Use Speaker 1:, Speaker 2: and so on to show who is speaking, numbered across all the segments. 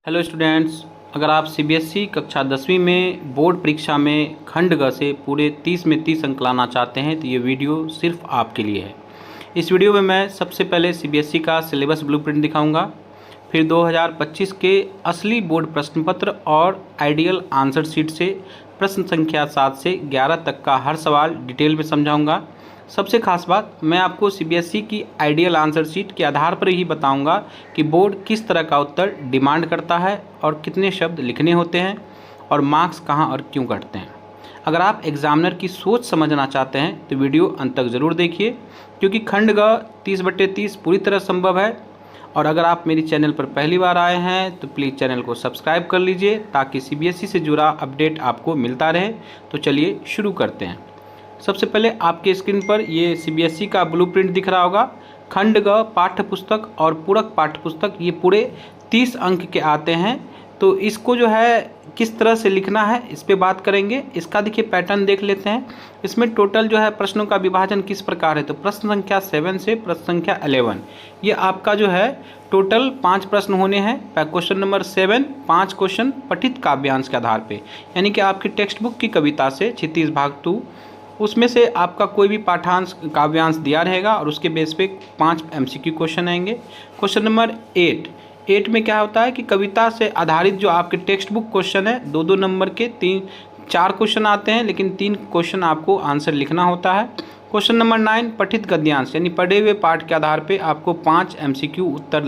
Speaker 1: Hello students, अगर आप CBSE कक्षा 10वीं में बोर्ड परीक्षा में खंड ग से पूरे 30 में 30 अंक लाना चाहते हैं तो ये वीडियो सिर्फ आपके लिए है। इस वीडियो में मैं सबसे पहले सीबीएसई का सिलेबस ब्लूप्रिंट दिखाऊंगा, फिर 2025 के असली बोर्ड प्रश्न पत्र और आइडियल आंसर शीट से प्रश्न संख्या 7 से 11 तक का हर सवाल डिटेल में समझाऊंगा। सबसे खास बात, मैं आपको सीबीएसई की आइडियल आंसर शीट के आधार पर ही बताऊंगा कि बोर्ड किस तरह का उत्तर डिमांड करता है और कितने शब्द लिखने होते हैं और मार्क्स कहां और क्यों कटते हैं। अगर आप एग्जामिनर की सोच समझना चाहते हैं तो वीडियो अंत तक ज़रूर देखिए, क्योंकि खंड ग 30/30 पूरी तरह संभव है। और अगर आप मेरी चैनल पर पहली बार आए हैं तो प्लीज़ चैनल को सब्सक्राइब कर लीजिए ताकि सीबीएसई से जुड़ा अपडेट आपको मिलता रहे। तो चलिए शुरू करते हैं। सबसे पहले आपके स्क्रीन पर ये सीबीएसई का ब्लूप्रिंट दिख रहा होगा। खंड ग पाठ्य पुस्तक और पूरक पाठ्य पुस्तक ये पूरे 30 अंक के आते हैं। तो इसको जो है किस तरह से लिखना है इस पे बात करेंगे। इसका देखिए पैटर्न देख लेते हैं। इसमें टोटल जो है प्रश्नों का विभाजन किस प्रकार है, तो प्रश्न संख्या 7 से प्रश्न संख्या 11 ये आपका जो है टोटल 5 प्रश्न होने हैं। क्वेश्चन नंबर 7 5 क्वेश्चन पठित काव्यांश के आधार पे, यानी कि आपकी टेक्स्ट बुक की कविता से क्षितिज भाग 2 उसमें से आपका कोई भी पाठांश काव्यांश दिया रहेगा और उसके बेस पे 5 एमसीक्यू क्वेश्चन आएंगे। क्वेश्चन नंबर 8 में क्या होता है कि कविता से आधारित जो आपके टेक्स्ट बुक क्वेश्चन है 2-2 नंबर के 4 क्वेश्चन आते हैं, लेकिन 3 क्वेश्चन आपको आंसर लिखना होता है। क्वेश्चन नंबर 9 पठित गद्यांश, यानी पढ़े हुए पाठ के आधार पे आपको 5 एमसीक्यू उत्तर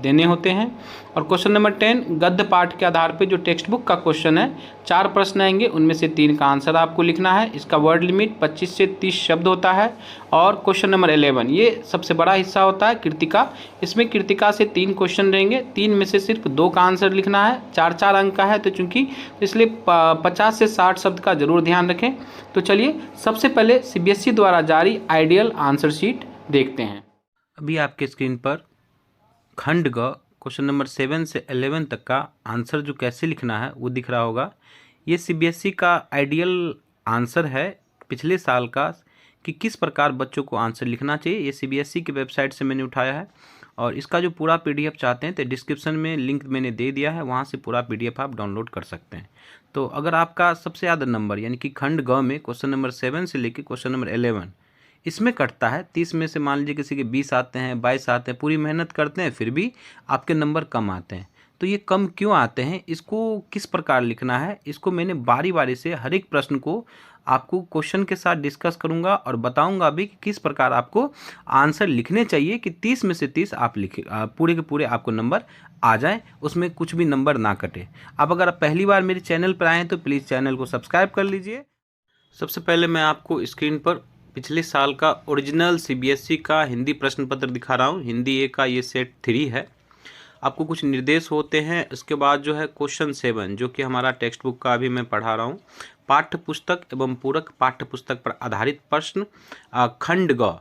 Speaker 1: देने होते हैं। और क्वेश्चन नंबर 10 गद्य पाठ के आधार पे जो टेक्स्ट बुक का क्वेश्चन है 4 प्रश्न आएंगे, उनमें से 3 का आंसर आपको लिखना है। इसका वर्ड लिमिट 25 से 30 शब्द होता है। और क्वेश्चन नंबर 11 ये सबसे बड़ा हिस्सा होता है कृतिका। इसमें कृतिका से 3 क्वेश्चन रहेंगे, 3 में से सिर्फ 2 का आंसर लिखना है। 4-4 अंक का है तो चूँकि इसलिए 50 से 60 शब्द का जरूर ध्यान रखें। तो चलिए सबसे पहले सीबीएसई द्वारा जारी आइडियल आंसर शीट देखते हैं। अभी आपके स्क्रीन पर खंड ग क्वेश्चन नंबर 7 से 11 तक का आंसर जो कैसे लिखना है वो दिख रहा होगा। ये सीबीएसई का आइडियल आंसर है पिछले साल का कि किस प्रकार बच्चों को आंसर लिखना चाहिए। ये सीबीएसई की वेबसाइट से मैंने उठाया है और इसका जो पूरा पीडीएफ चाहते हैं तो डिस्क्रिप्शन में लिंक मैंने दे दिया है, वहाँ से पूरा पीडीएफ आप डाउनलोड कर सकते हैं। तो अगर आपका सबसे ज़्यादा नंबर यानी कि खंड ग में क्वेश्चन नंबर 7 से लेकर क्वेश्चन नंबर 11 इसमें कटता है, 30 में से मान लीजिए किसी के 20 आते हैं 22 आते हैं, पूरी मेहनत करते हैं फिर भी आपके नंबर कम आते हैं। तो ये कम क्यों आते हैं, इसको किस प्रकार लिखना है, इसको मैंने बारी बारी से हर एक प्रश्न को आपको क्वेश्चन के साथ डिस्कस करूंगा और बताऊंगा भी कि किस प्रकार आपको आंसर लिखने चाहिए कि 30 में से 30 आप लिखे, पूरे के पूरे आपको नंबर आ जाए, उसमें कुछ भी नंबर ना कटे। अब अगर आप पहली बार मेरे चैनल पर आए हैं तो प्लीज़ चैनल को सब्सक्राइब कर लीजिए। सबसे पहले मैं आपको स्क्रीन पर पिछले साल का ओरिजिनल सीबीएसई का हिंदी प्रश्न पत्र दिखा रहा हूँ। हिंदी ए का ये सेट 3 है। आपको कुछ निर्देश होते हैं। इसके बाद जो है क्वेश्चन 7 जो कि हमारा टेक्स्ट बुक का अभी मैं पढ़ा रहा हूँ, पाठ्य पुस्तक एवं पूरक पाठ्य पुस्तक पर आधारित प्रश्न खंड ग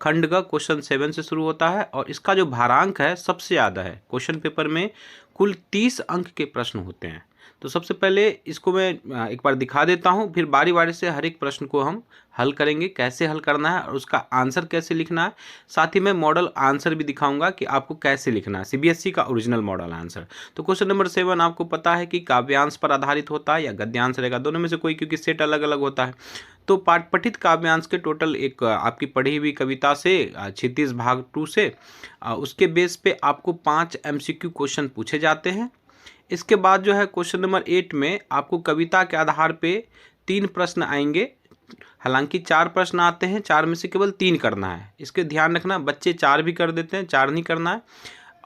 Speaker 1: क्वेश्चन 7 से शुरू होता है और इसका जो भारांक है सबसे ज़्यादा है। क्वेश्चन पेपर में कुल 30 अंक के प्रश्न होते हैं। तो सबसे पहले इसको मैं एक बार दिखा देता हूँ, फिर बारी बारी से हर एक प्रश्न को हम हल करेंगे, कैसे हल करना है और उसका आंसर कैसे लिखना है। साथ ही मैं मॉडल आंसर भी दिखाऊंगा कि आपको कैसे लिखना है, सीबीएसई का ओरिजिनल मॉडल आंसर। तो क्वेश्चन नंबर 7 आपको पता है कि काव्यांश पर आधारित होता है या गद्यांश रहेगा, दोनों में से कोई, क्योंकि सेट अलग अलग होता है। तो पठित काव्यांश के टोटल एक आपकी पढ़ी हुई कविता से क्षितिज भाग 2 से उसके बेस पे आपको 5 एमसीक्यू क्वेश्चन पूछे जाते हैं। इसके बाद जो है क्वेश्चन नंबर 8 में आपको कविता के आधार पे 3 प्रश्न आएंगे। हालांकि 4 प्रश्न आते हैं, 4 में से केवल 3 करना है। इसके ध्यान रखना, बच्चे 4 भी कर देते हैं, 4 नहीं करना है।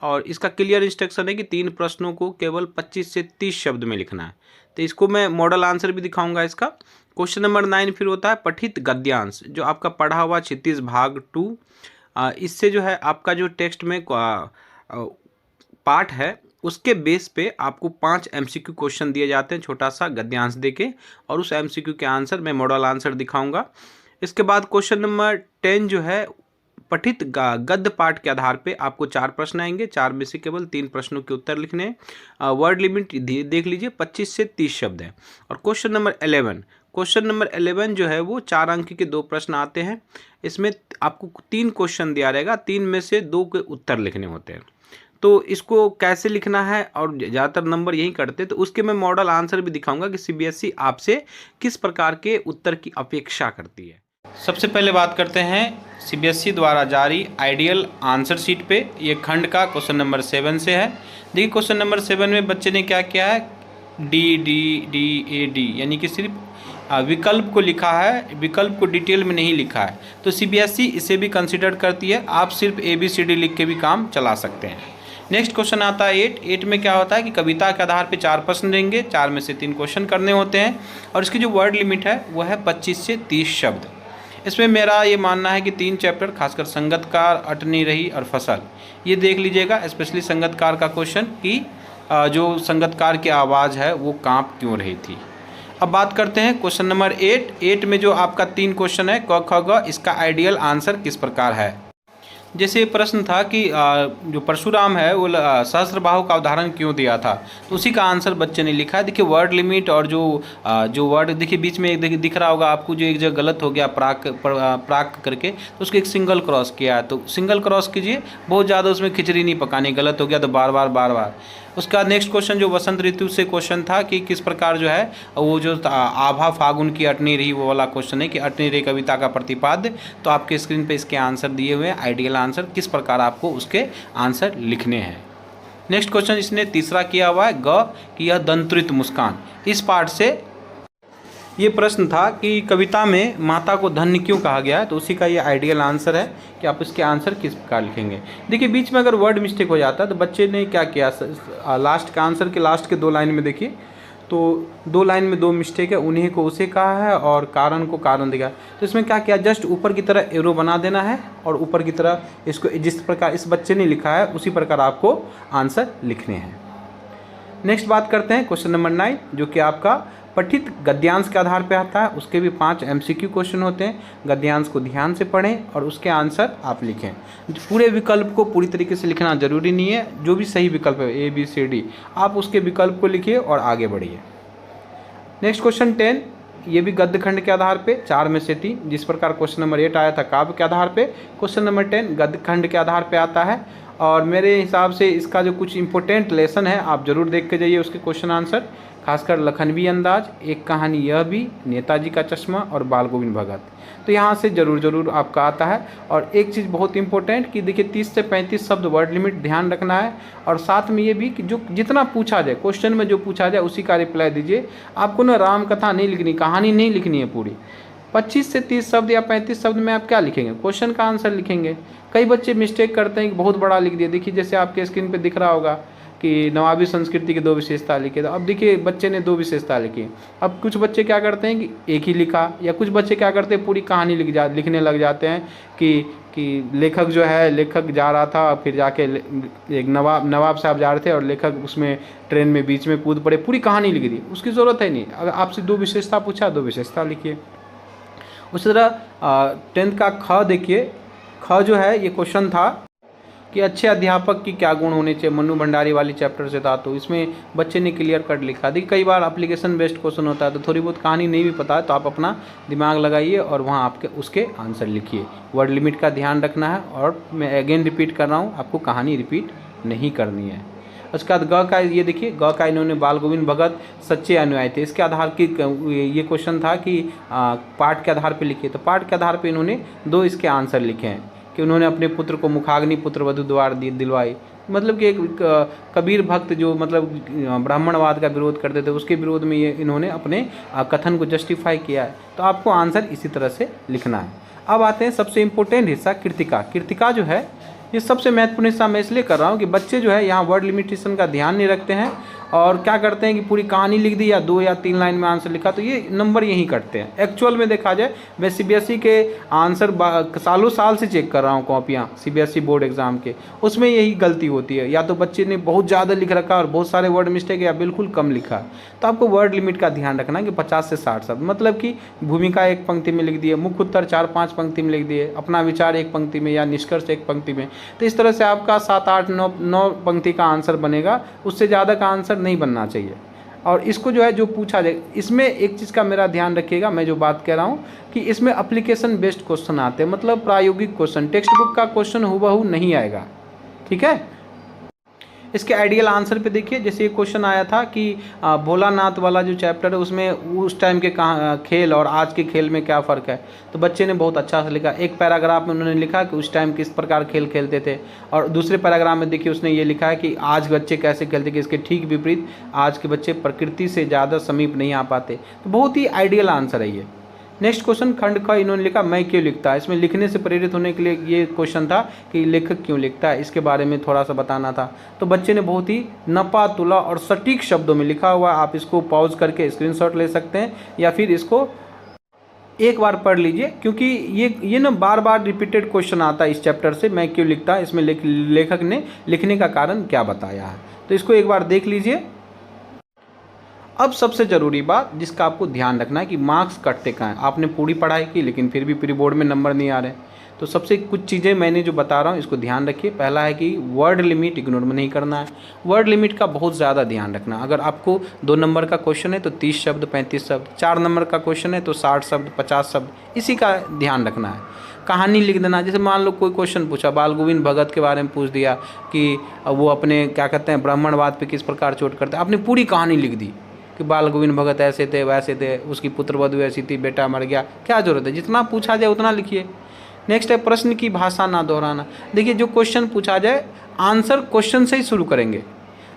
Speaker 1: और इसका क्लियर इंस्ट्रक्शन है कि 3 प्रश्नों को केवल 25 से 30 शब्द में लिखना है। तो इसको मैं मॉडल आंसर भी दिखाऊंगा इसका। क्वेश्चन नंबर 9 फिर होता है पठित गद्यांश, जो आपका पढ़ा हुआ क्षितिज भाग 2। इससे जो है आपका जो टेक्स्ट में पाठ है उसके बेस पे आपको 5 एमसीक्यू क्वेश्चन दिए जाते हैं, छोटा सा गद्यांश देके, और उस एमसीक्यू के आंसर मैं मॉडल आंसर दिखाऊंगा। इसके बाद क्वेश्चन नंबर 10 जो है पठित गद्य पाठ के आधार पे आपको 4 प्रश्न आएंगे, 4 में से केवल 3 प्रश्नों के उत्तर लिखने हैं। वर्ड लिमिट देख लीजिए 25 से 30 शब्द है। और क्वेश्चन नंबर 11 जो है वो 4 अंक के 2 प्रश्न आते हैं। इसमें आपको 3 क्वेश्चन दिया रहेगा, 3 में से 2 के उत्तर लिखने होते हैं। तो इसको कैसे लिखना है और ज़्यादातर नंबर यही कटते, तो उसके मैं मॉडल आंसर भी दिखाऊंगा कि सीबीएसई आपसे किस प्रकार के उत्तर की अपेक्षा करती है। सबसे पहले बात करते हैं सीबीएसई द्वारा जारी आइडियल आंसर शीट पे। ये खंड का क्वेश्चन नंबर 7 से है। देखिए क्वेश्चन नंबर 7 में बच्चे ने क्या किया है, D D D A D यानी कि सिर्फ विकल्प को लिखा है, विकल्प को डिटेल में नहीं लिखा है। तो सीबीएसई इसे भी कंसिडर करती है, आप सिर्फ ABCD लिख के भी काम चला सकते हैं। नेक्स्ट क्वेश्चन आता है 8 में क्या होता है कि कविता के आधार पे 4 प्रश्न देंगे, 4 में से 3 क्वेश्चन करने होते हैं और इसकी जो वर्ड लिमिट है वह है 25 से 30 शब्द। इसमें मेरा ये मानना है कि 3 चैप्टर खासकर संगतकार, अटनी रही और फसल, ये देख लीजिएगा, स्पेशली संगतकार का क्वेश्चन कि जो संगतकार की आवाज़ है वो काँप क्यों रही थी। अब बात करते हैं क्वेश्चन नंबर 8 में जो आपका 3 क्वेश्चन है क ख ग, इसका आइडियल आंसर किस प्रकार है। जैसे प्रश्न था कि जो परशुराम है वो सहस्त्रबाहु का उदाहरण क्यों दिया था, तो उसी का आंसर बच्चे ने लिखा है। देखिए वर्ड लिमिट और जो वर्ड देखिए बीच में एक दिख रहा होगा आपको, जो एक जगह गलत हो गया प्राक करके, तो उसको एक सिंगल क्रॉस किया है, तो सिंगल क्रॉस कीजिए, बहुत ज़्यादा उसमें खिचड़ी नहीं पकानी, गलत हो गया तो बार बार। उसका नेक्स्ट क्वेश्चन जो वसंत ऋतु से क्वेश्चन था कि किस प्रकार जो है वो जो आभा फागुन की अटनी रही, वो वाला क्वेश्चन है कि अटनी रही कविता का प्रतिपाद्य। तो आपके स्क्रीन पे इसके आंसर दिए हुए हैं, आइडियल आंसर किस प्रकार आपको उसके आंसर लिखने हैं। नेक्स्ट क्वेश्चन इसने तीसरा किया हुआ है ग कि यह दंत्रित मुस्कान। इस पार्ट से ये प्रश्न था कि कविता में माता को धन्य क्यों कहा गया है, तो उसी का ये आइडियल आंसर है कि आप इसके आंसर किस प्रकार लिखेंगे। देखिए बीच में अगर वर्ड मिस्टेक हो जाता है तो बच्चे ने क्या किया, लास्ट का आंसर के लास्ट के 2 लाइन में देखिए, तो 2 लाइन में 2 मिस्टेक है, उन्हीं को उसे कहा है और कारण को कारण दिया। तो इसमें क्या किया, जस्ट ऊपर की तरह एरो बना देना है और ऊपर की तरह इसको जिस प्रकार इस बच्चे ने लिखा है उसी प्रकार आपको आंसर लिखने हैं। नेक्स्ट बात करते हैं क्वेश्चन नंबर 9 जो कि आपका पठित गद्यांश के आधार पर आता है। उसके भी 5 MCQ क्वेश्चन होते हैं। गद्यांश को ध्यान से पढ़ें और उसके आंसर आप लिखें। पूरे विकल्प को पूरी तरीके से लिखना जरूरी नहीं है, जो भी सही विकल्प है ABCD आप उसके विकल्प को लिखिए और आगे बढ़िए। नेक्स्ट क्वेश्चन 10, ये भी गद्य खंड के आधार पे 4 में से 3, जिस प्रकार क्वेश्चन नंबर 8 आया था काव्य के आधार पे, क्वेश्चन नंबर 10 गद्य खंड के आधार पे आता है। और मेरे हिसाब से इसका जो कुछ इंपॉर्टेंट लेसन है आप जरूर देख के जाइए उसके क्वेश्चन आंसर, खासकर लखनवी अंदाज, एक कहानी यह भी, नेताजी का चश्मा और बाल गोविंद भगत। तो यहाँ से जरूर आपका आता है। और एक चीज़ बहुत इंपॉर्टेंट कि देखिए 30 से 35 शब्द वर्ड लिमिट ध्यान रखना है। और साथ में ये भी कि जो जितना पूछा जाए क्वेश्चन में, जो पूछा जाए उसी का रिप्लाई दीजिए। आपको ना राम कथा नहीं लिखनी, कहानी नहीं लिखनी है पूरी। 25 से 30 शब्द या 35 शब्द में आप क्या लिखेंगे, क्वेश्चन का आंसर लिखेंगे। कई बच्चे मिस्टेक करते हैं कि बहुत बड़ा लिख दिया। देखिए जैसे आपके स्क्रीन पे दिख रहा होगा कि नवाबी संस्कृति की 2 विशेषता लिखे, तो अब देखिए बच्चे ने 2 विशेषता लिखी। अब कुछ बच्चे क्या करते हैं कि एक ही लिखा, या कुछ बच्चे क्या करते हैं पूरी कहानी लिखने लग जाते हैं कि लेखक जो है, लेखक जा रहा था, फिर जाके एक नवाब साहब जा रहे थे और लेखक उसमें ट्रेन में बीच में कूद पड़े, पूरी कहानी लिख दी। उसकी ज़रूरत है नहीं, अगर आपसे 2 विशेषता पूछा 2 विशेषता लिखिए। उसी तरह 10th का ख देखिए, ख जो है ये क्वेश्चन था कि अच्छे अध्यापक की क्या गुण होने चाहिए, मन्नू भंडारी वाली चैप्टर से था। तो इसमें बच्चे ने क्लियर कट लिखा। देखिए कई बार एप्लीकेशन बेस्ड क्वेश्चन होता है तो थोड़ी बहुत कहानी नहीं भी पता है तो आप अपना दिमाग लगाइए और वहाँ आपके उसके आंसर लिखिए। वर्ड लिमिट का ध्यान रखना है और मैं अगेन रिपीट कर रहा हूँ, आपको कहानी रिपीट नहीं करनी है। उसके बाद ग का ये देखिए, ग का इन्होंने बाल गोविंद भगत सच्चे अनुयायी थे, इसके आधार की ये क्वेश्चन था कि पाठ के आधार पर लिखिए। तो पाठ के आधार पर इन्होंने 2 इसके आंसर लिखे हैं कि उन्होंने अपने पुत्र को मुखाग्नि पुत्र वधु द्वार दिलवाई। मतलब कि एक कबीर भक्त जो मतलब ब्राह्मणवाद का विरोध करते थे, उसके विरोध में ये इन्होंने अपने कथन को जस्टिफाई किया है। तो आपको आंसर इसी तरह से लिखना है। अब आते हैं सबसे इम्पोर्टेंट हिस्सा, कृतिका। कृतिका जो है ये सबसे महत्वपूर्ण हिस्सा मैं इसलिए कर रहा हूँ कि बच्चे जो है यहाँ वर्ड लिमिटेशन का ध्यान नहीं रखते हैं और क्या करते हैं कि पूरी कहानी लिख दी या 2 या 3 लाइन में आंसर लिखा, तो ये नंबर यहीं कटते हैं। एक्चुअल में देखा जाए, मैं सीबीएसई के आंसर सालों साल से चेक कर रहा हूँ कॉपियाँ सीबीएसई बोर्ड एग्जाम के, उसमें यही गलती होती है। या तो बच्चे ने बहुत ज़्यादा लिख रखा और बहुत सारे वर्ड मिस्टेक, या बिल्कुल कम लिखा। तो आपको वर्ड लिमिट का ध्यान रखना कि 50 से 60 शब्द, मतलब कि भूमिका 1 पंक्ति में लिख दिए, मुख्य उत्तर 4-5 पंक्ति में लिख दिए, अपना विचार 1 पंक्ति में या निष्कर्ष 1 पंक्ति में। तो इस तरह से आपका 7, 8, 9 पंक्ति का आंसर बनेगा, उससे ज़्यादा का आंसर नहीं बनना चाहिए। और इसको जो है जो पूछा जाए, इसमें एक चीज़ का मेरा ध्यान रखिएगा, मैं जो बात कह रहा हूँ कि इसमें एप्लीकेशन बेस्ड क्वेश्चन आते हैं, मतलब प्रायोगिक क्वेश्चन, टेक्स्ट बुक का क्वेश्चन हूबहू नहीं आएगा, ठीक है। इसके आइडियल आंसर पे देखिए, जैसे ये क्वेश्चन आया था कि भोलानाथ वाला जो चैप्टर है उसमें उस टाइम के खेल और आज के खेल में क्या फ़र्क है। तो बच्चे ने बहुत अच्छा से लिखा। एक पैराग्राफ में उन्होंने लिखा कि उस टाइम किस प्रकार खेल खेलते थे, और दूसरे पैराग्राफ में देखिए उसने ये लिखा है कि आज बच्चे कैसे खेलते, कि इसके ठीक विपरीत आज के बच्चे प्रकृति से ज़्यादा समीप नहीं आ पाते। तो बहुत ही आइडियल आंसर है ये। नेक्स्ट क्वेश्चन खंड का इन्होंने लिखा मैं क्यों लिखता है। इसमें लिखने से प्रेरित होने के लिए ये क्वेश्चन था कि लेखक क्यों लिखता है, इसके बारे में थोड़ा सा बताना था। तो बच्चे ने बहुत ही नपा तुला और सटीक शब्दों में लिखा हुआ। आप इसको पॉज करके स्क्रीनशॉट ले सकते हैं या फिर इसको एक बार पढ़ लीजिए, क्योंकि ये ना बार बार रिपीटेड क्वेश्चन आता है इस चैप्टर से, मैं क्यों लिखता है। इसमें लेखक ने लिखने का कारण क्या बताया है, तो इसको एक बार देख लीजिए। अब सबसे ज़रूरी बात जिसका आपको ध्यान रखना है कि मार्क्स कटते कहाँ हैं। आपने पूरी पढ़ाई की लेकिन फिर भी प्री बोर्ड में नंबर नहीं आ रहे। तो सबसे कुछ चीज़ें मैंने जो बता रहा हूँ इसको ध्यान रखिए। पहला है कि वर्ड लिमिट इग्नोर नहीं करना है। वर्ड लिमिट का बहुत ज़्यादा ध्यान रखना। अगर आपको 2 नंबर का क्वेश्चन है तो 30 शब्द 35 शब्द, 4 नंबर का क्वेश्चन है तो 60 शब्द 50 शब्द, इसी का ध्यान रखना है। कहानी लिख देना। जैसे मान लो कोई क्वेश्चन पूछा, बाल गोविंद भगत के बारे में पूछ दिया कि वो अपने क्या कहते हैं ब्राह्मणवाद पे किस प्रकार चोट करते हैं, आपने पूरी कहानी लिख दी कि बाल गोविंद भगत ऐसे थे वैसे थे, उसकी पुत्रवधू ऐसी थी, बेटा मर गया। क्या जरूरत है, जितना पूछा जाए उतना लिखिए। नेक्स्ट है प्रश्न की भाषा ना दोहराना। देखिए जो क्वेश्चन पूछा जाए आंसर क्वेश्चन से ही शुरू करेंगे।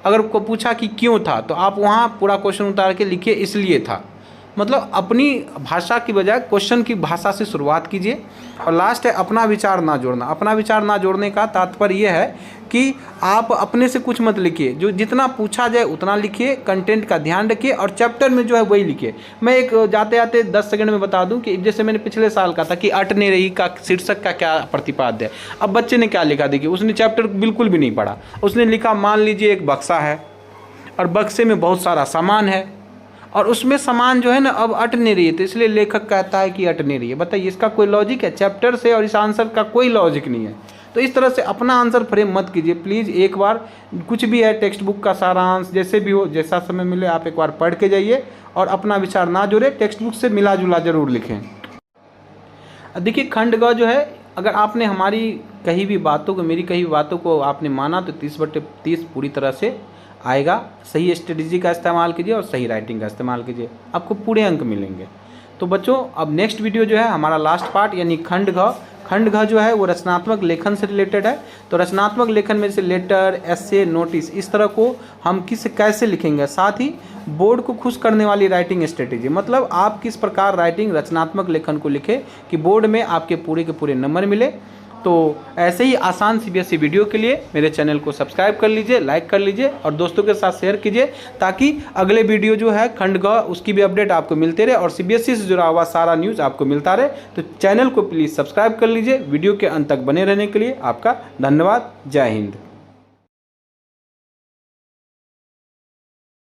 Speaker 1: अगर को पूछा कि क्यों था तो आप वहाँ पूरा क्वेश्चन उतार के लिखिए इसलिए था। मतलब अपनी भाषा की बजाय क्वेश्चन की भाषा से शुरुआत कीजिए। और लास्ट है अपना विचार ना जोड़ना। अपना विचार ना जोड़ने का तात्पर्य यह है कि आप अपने से कुछ मत लिखिए, जो जितना पूछा जाए उतना लिखिए, कंटेंट का ध्यान रखिए और चैप्टर में जो है वही लिखिए। मैं एक जाते जाते 10 सेकंड में बता दूं कि जैसे मैंने पिछले साल का था कि अटने रही का शीर्षक का क्या प्रतिपाद्य है। अब बच्चे ने क्या लिखा, देखिए उसने चैप्टर बिल्कुल भी नहीं पढ़ा। उसने लिखा मान लीजिए एक बक्सा है और बक्से में बहुत सारा सामान है और उसमें सामान जो है ना अब अट नहीं रही है, तो इसलिए लेखक कहता है कि अट नहीं रही है। बताइए इसका कोई लॉजिक है? चैप्टर से और इस आंसर का कोई लॉजिक नहीं है। तो इस तरह से अपना आंसर फ्रेम मत कीजिए प्लीज़। एक बार कुछ भी है टेक्स्ट बुक का सारांश जैसे भी हो, जैसा समय मिले आप एक बार पढ़ के जाइए और अपना विचार ना जोड़े, टेक्स्ट बुक से मिला जुला जरूर लिखें। देखिए खंड ग जो है, अगर आपने हमारी कही भी बातों को, मेरी कही बातों को आपने माना तो 30/30 पूरी तरह से आएगा। सही स्ट्रेटजी का इस्तेमाल कीजिए और सही राइटिंग का इस्तेमाल कीजिए, आपको पूरे अंक मिलेंगे। तो बच्चों अब नेक्स्ट वीडियो जो है हमारा लास्ट पार्ट यानी खंड घ जो है वो रचनात्मक लेखन से रिलेटेड है। तो रचनात्मक लेखन में जैसे लेटर, एसे, नोटिस, इस तरह को हम कैसे लिखेंगे, साथ ही बोर्ड को खुश करने वाली राइटिंग स्ट्रेटेजी, मतलब आप किस प्रकार राइटिंग रचनात्मक लेखन को लिखें कि बोर्ड में आपके पूरे के पूरे नंबर मिले। तो ऐसे ही आसान CBSE वीडियो के लिए मेरे चैनल को सब्सक्राइब कर लीजिए, लाइक कर लीजिए और दोस्तों के साथ शेयर कीजिए, ताकि अगले वीडियो जो है खंड ग उसकी भी अपडेट आपको मिलते रहे और CBSE से जुड़ा हुआ सारा न्यूज़ आपको मिलता रहे। तो चैनल को प्लीज़ सब्सक्राइब कर लीजिए। वीडियो के अंत तक बने रहने के लिए आपका धन्यवाद। जय हिंद।